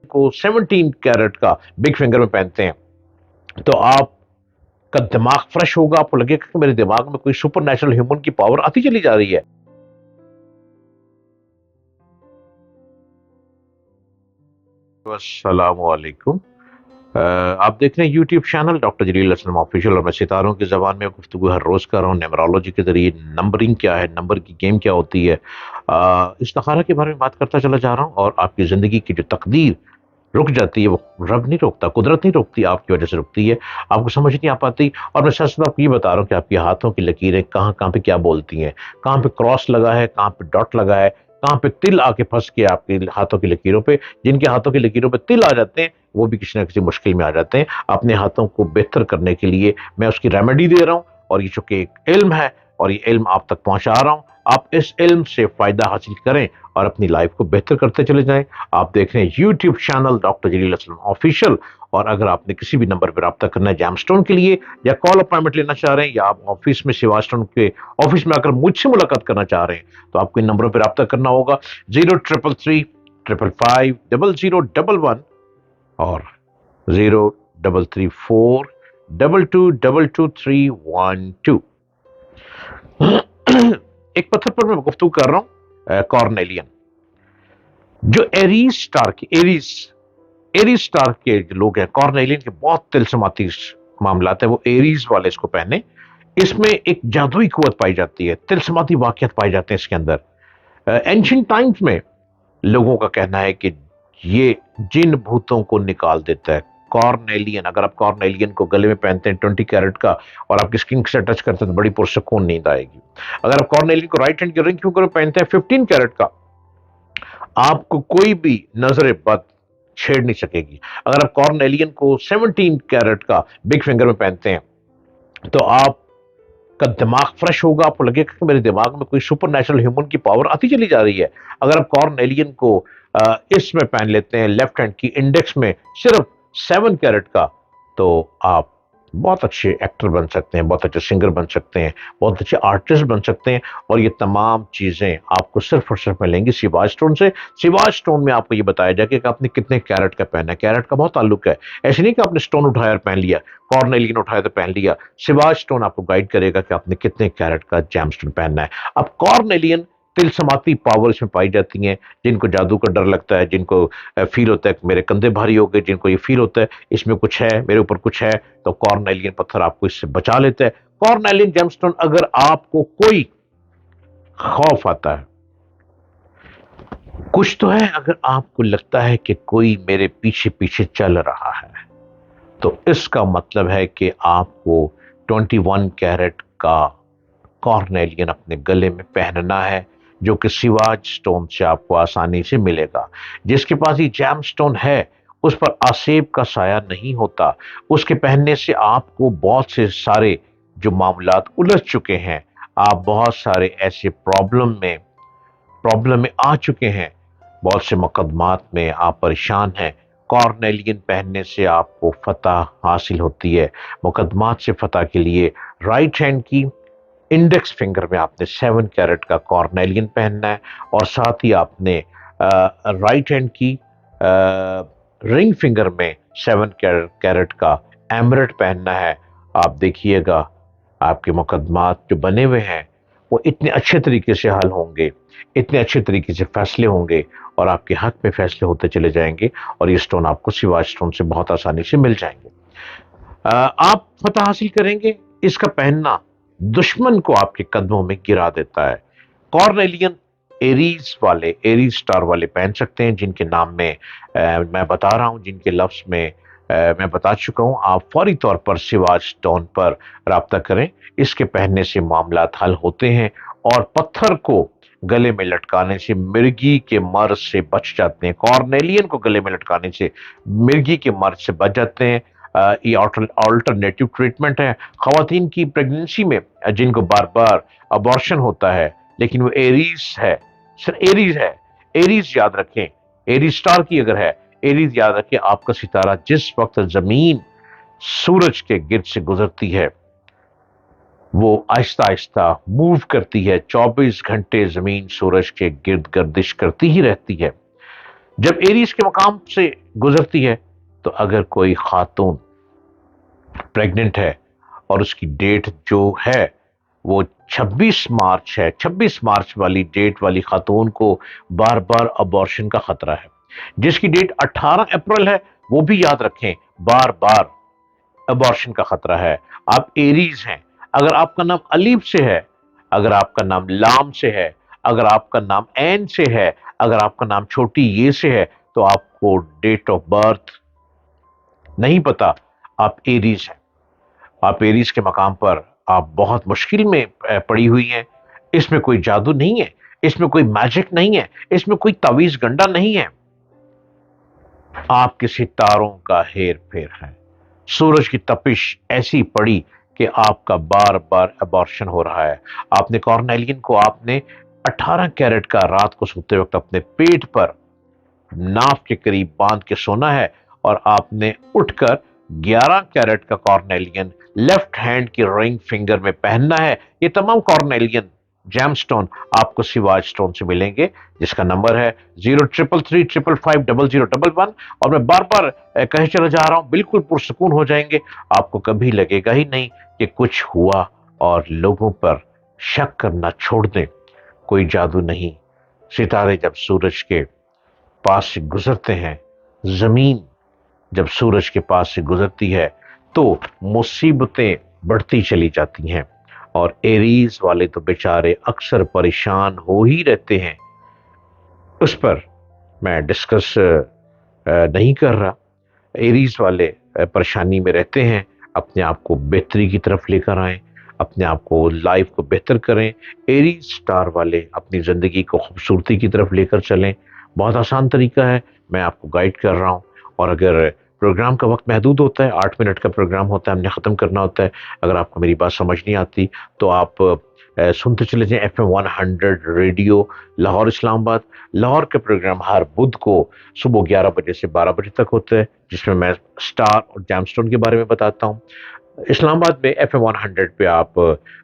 को 17 कैरेट का big finger में पहनते हैं तो आप का दिमाग फ्रेश होगा, आपको लगेगा कि मेरे दिमाग में कोई सुपर नेचुरल ह्यूमन की पावर आती चली जा रही है। अस्सलामुअलैकुम। आप देख रहे हैं यूट्यूब चैनल डॉक्टर जलील असलम ऑफिशियल और मैं सितारों की ज़बान में गुफ्तगू हर रोज़ कर रहा हूँ न्यूमरोलॉजी के ज़रिए। नंबरिंग क्या है, नंबर की गेम क्या होती है, इस्तिखारा के बारे में बात करता चला जा रहा हूँ। और आपकी ज़िंदगी की जो तकदीर रुक जाती है वो रब नहीं रोकता, कुदरत नहीं रोकती, आपकी वजह से रुकती है, आपको समझ नहीं आ पाती। और मैं सच आपको ये बता रहा हूँ कि आपके हाथों की लकीरें कहाँ कहाँ पे क्या बोलती हैं, कहाँ पे क्रॉस लगा है, कहाँ पे डॉट लगा है, कहाँ पे तिल आके फंस के आपके हाथों की लकीरों पे। जिनके हाथों की लकीरों पे तिल आ जाते हैं वो भी किसी ना किसी मुश्किल में आ जाते हैं। अपने हाथों को बेहतर करने के लिए मैं उसकी रेमेडी दे रहा हूँ और ये चूंकि एक इल्म है और ये इल्म आप तक पहुंचा रहा हूँ। आप इस इल्म से फायदा हासिल करें और अपनी लाइफ को बेहतर करते चले जाएं। आप देख रहे हैं यूट्यूब चैनल डॉक्टर जलील असलम ऑफिशियल। और अगर आपने किसी भी नंबर पर रब्ता करना है जैमस्टोन के लिए या कॉल अपॉइंटमेंट लेना चाह रहे हैं या आप ऑफिस में शिवास्टोन के ऑफिस में आकर मुझसे मुलाकात करना चाह रहे हैं तो आपको इन नंबरों पर रब्ता करना होगा 0333550011 और 0334222312। एक पत्थर पर मैं गुफ्तगू कर रहा हूं, कॉर्नेलियन। जो एरीज स्टार के जो लोग हैं, कॉर्नेलियन के बहुत तिलस्माती मामलात है, वो एरीज वाले इसको पहने। इसमें एक जादुई कुव्वत पाई जाती है, तिलस्माती वाकयात पाए जाते हैं इसके अंदर। एंशिएंट टाइम्स में लोगों का कहना है कि ये जिन भूतों को निकाल देता है। कॉर्नेलियन, अगर आप कॉर्नेलियन को गले में पहनते हैं 20 कैरेट का और आपकी स्किन से टच करते हैं तो बड़ी पुरसकून नींद आएगी। अगर आप कॉर्नेलियन को राइट हैंड के रिंग फिंगर में पहनते हैं 15 कैरेट का, आपको कोई भी नजर बद छेड़ नहीं सकेगी। अगर आप कॉर्नेलियन को 17 कैरेट का बिग फिंगर में पहनते हैं तो आप का दिमाग फ्रेश होगा, आपको लगेगा कि मेरे दिमाग में कोई सुपर नेचुरल ह्यूमन की पावर आती चली जा रही है। अगर आप कॉर्नेलियन को इसमें पहन लेते हैं लेफ्ट हैंड की इंडेक्स में सिर्फ 7 कैरेट का, तो आप बहुत अच्छे एक्टर बन सकते हैं, बहुत अच्छे सिंगर बन सकते हैं, बहुत अच्छे आर्टिस्ट बन सकते हैं। और ये तमाम चीजें आपको सिर्फ और सिर्फ मिलेंगी सिवाज स्टोन से। सिवाज स्टोन में आपको ये बताया जाएगा कि आपने कितने कैरेट का पहना है। कैरेट का बहुत ताल्लुक है, ऐसे नहीं कि आपने स्टोन उठाया और पहन लिया, कॉर्नेलियन उठाया तो पहन लिया। सिवाज स्टोन आपको गाइड करेगा कि आपने कितने कैरेट का जैमस्टोन पहनना है। अब कॉर्नेलियन तिलस्माती पावर इसमें पाई जाती हैं। जिनको जादू का डर लगता है, जिनको फील होता है कि मेरे कंधे भारी हो गए, जिनको ये फील होता है इसमें कुछ है, मेरे ऊपर कुछ है, तो कॉर्नेलियन पत्थर आपको इससे बचा लेता है। कॉर्नेलियन जेमस्टोन, अगर आपको कोई खौफ आता है, कुछ तो है, अगर आपको लगता है कि कोई मेरे पीछे पीछे चल रहा है, तो इसका मतलब है कि आपको 21 कैरेट का कॉर्नेलियन अपने गले में पहनना है, जो कि सिवाज स्टोन से आपको आसानी से मिलेगा। जिसके पास ये जैम स्टोन है उस पर आसेब का साया नहीं होता। उसके पहनने से आपको बहुत से सारे जो मामलात उलझ चुके हैं, आप बहुत सारे ऐसे प्रॉब्लम में आ चुके हैं, बहुत से मुकदमात में आप परेशान हैं, कॉर्नेलियन पहनने से आपको फतह हासिल होती है। मुकदमात से फतह के लिए राइट हैंड की इंडेक्स फिंगर में आपने 7 कैरेट का कॉर्नेलियन पहनना है और साथ ही आपने राइट हैंड की रिंग फिंगर में 7 कैरेट का एमरेट पहनना है। आप देखिएगा आपके मुकदमात जो बने हुए हैं वो इतने अच्छे तरीके से हल होंगे, इतने अच्छे तरीके से फैसले होंगे और आपके हक में फैसले होते चले जाएंगे और ये स्टोन आपको सिवाज स्टोन से बहुत आसानी से मिल जाएंगे। आप फतह हासिल करेंगे। इसका पहनना दुश्मन को आपके कदमों में गिरा देता है। कॉर्नेलियन एरीज स्टार वाले पहन सकते हैं, जिनके नाम में मैं बता रहा हूं, जिनके लफ्ज में मैं बता चुका हूं। आप फौरी तौर पर सिवाज स्टोन पर राब्ता करें, इसके पहनने से मामलात हल होते हैं और पत्थर को गले में लटकाने से मिर्गी के मर्ज से बच जाते हैं। कॉर्नेलियन को गले में लटकाने से मिर्गी के मर्ज से बच जाते हैं। ये ऑल्टरनेटिव ट्रीटमेंट है खवातीन की प्रेगनेंसी में जिनको बार बार अबॉर्शन होता है, लेकिन वो एरीज है, सर एरीज है। एरीज याद रखें, एरीज स्टार की अगर है, एरीज याद रखें। आपका सितारा जिस वक्त जमीन सूरज के गिर्द से गुजरती है वो आहिस्ता आहिस्ता मूव करती है। 24 घंटे जमीन सूरज के गिर्द गर्दिश करती ही रहती है। जब एरीज के मकाम से गुजरती है तो अगर कोई खातून प्रेग्नेंट है और उसकी डेट जो है वो 26 मार्च है, 26 मार्च वाली डेट वाली खातून को बार बार अबॉर्शन का खतरा है। जिसकी डेट 18 अप्रैल है वो भी याद रखें, बार बार अबॉर्शन का खतरा है। आप एरीज हैं, अगर आपका नाम अलीफ से है, अगर आपका नाम लाम से है, अगर आपका नाम एन से है, अगर आपका नाम छोटी ये से है, तो आपको डेट ऑफ बर्थ नहीं पता, आप एरीज हैं। आप एरीज के मकाम पर आप बहुत मुश्किल में पड़ी हुई हैं। इसमें कोई जादू नहीं है, इसमें कोई मैजिक नहीं है, इसमें कोई तावीज गंडा नहीं है, आपके सितारों का हेर फेर है। सूरज की तपिश ऐसी पड़ी कि आपका बार बार अबॉर्शन हो रहा है। आपने कॉर्नेलियन को आपने 18 कैरेट का रात को सोते वक्त अपने पेट पर नाफ के करीब बांध के सोना है और आपने उठकर 11 कैरेट का कॉर्नेलियन लेफ्ट हैंड की रिंग फिंगर में पहनना है। ये तमाम कॉर्नेलियन जैमस्टोन आपको सिवाज स्टोन से मिलेंगे, जिसका नंबर है 0333550011। और मैं बार बार कहे चला जा रहा हूं, बिल्कुल पुरसकून हो जाएंगे, आपको कभी लगेगा ही नहीं कि कुछ हुआ। और लोगों पर शक करना छोड़ दें, कोई जादू नहीं। सितारे जब सूरज के पास से गुजरते हैं, जमीन जब सूरज के पास से गुजरती है तो मुसीबतें बढ़ती चली जाती हैं। और एरीज वाले तो बेचारे अक्सर परेशान हो ही रहते हैं। उस पर मैं डिस्कस नहीं कर रहा। एरीज वाले परेशानी में रहते हैं, अपने आप को बेहतरी की तरफ लेकर आएं, अपने आप को लाइफ को बेहतर करें। एरीज स्टार वाले अपनी जिंदगी को खूबसूरती की तरफ लेकर चलें। बहुत आसान तरीका है, मैं आपको गाइड कर रहा हूं। और अगर प्रोग्राम का वक्त महदूद होता है, 8 मिनट का प्रोग्राम होता है, हमने ख़त्म करना होता है, अगर आपको मेरी बात समझ नहीं आती तो आप सुनते चले जाएं FM 100 रेडियो लाहौर इस्लामाबाद। लाहौर के प्रोग्राम हर बुध को सुबह 11 बजे से 12 बजे तक होता है, जिसमें मैं स्टार और जैमस्टोन के बारे में बताता हूँ। इस्लामाबाद में FM 100 पे आप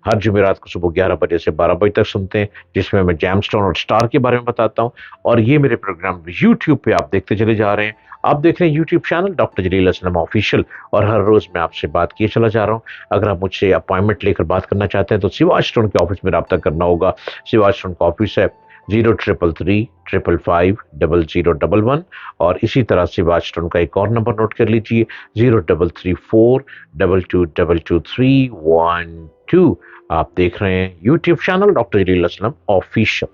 हर जुमेरात को सुबह 11 बजे से 12 बजे तक सुनते हैं, जिसमें मैं जैमस्टोन और स्टार के बारे में बताता हूँ। और ये मेरे प्रोग्राम यूट्यूब पे आप देखते चले जा रहे हैं। आप देख रहे हैं यूट्यूब चैनल डॉक्टर जलील असलम ऑफिशियल, और हर रोज मैं आपसे बात किए चला जा रहा हूँ। अगर आप मुझसे अपॉइंटमेंट लेकर बात करना चाहते हैं तो सिवाज स्टोन के ऑफिस में रब्ता करना होगा। सिवाज स्टोन का ऑफिस है 0333550011। और इसी तरह सिवाज स्टोन का एक और नंबर नोट कर लीजिए 0334222312। आप देख रहे हैं यूट्यूब चैनल डॉक्टर जलील असलम ऑफिशियल।